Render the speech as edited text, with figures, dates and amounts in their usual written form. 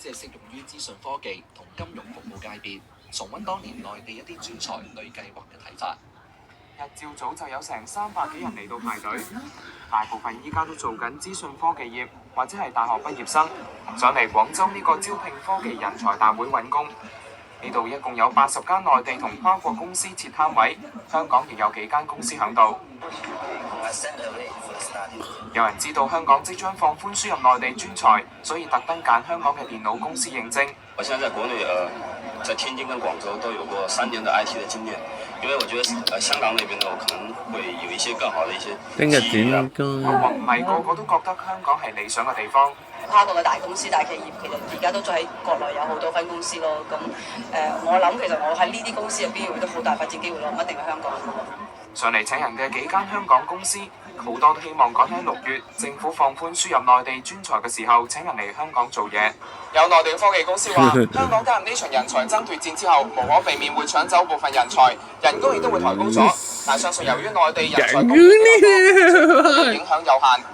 只係適用於資訊科技同金融服務界別。重溫當年內地一啲專才類計劃嘅睇法。日朝早就有成300幾人嚟到排隊，大部分依家都做緊資訊科技業或者係大學畢業生，想嚟廣州呢個招聘科技人才大會揾工。呢度一共有80間內地同跨國公司設攤位，香港亦有幾間公司響度。有人知道香港即將放寬輸入內地專才，所以特登揀香港嘅電腦公司應徵。我現在在國內在天津跟廣州都有過3年的 IT 的經驗，因為我覺得香港那邊呢，我可能會有一些更好的一些機遇啊。不過唔係個個都覺得香港係理想嘅地方。跨國嘅大公司、大企業，其實而家都仲喺國內有好多分公司咯。咁我諗其實我喺呢啲公司入邊會都好大發展機會咯，唔一定係香港。上嚟請人嘅幾間香港公司，好多都希望趕喺6月政府放寬輸入內地專才嘅時候請人嚟香港做嘢。有內地科技公司話，香港加入呢場人才爭奪戰之後，無可避免會搶走部分人才，人工亦都會抬高咗。但相信由於內地人才供應影響有限。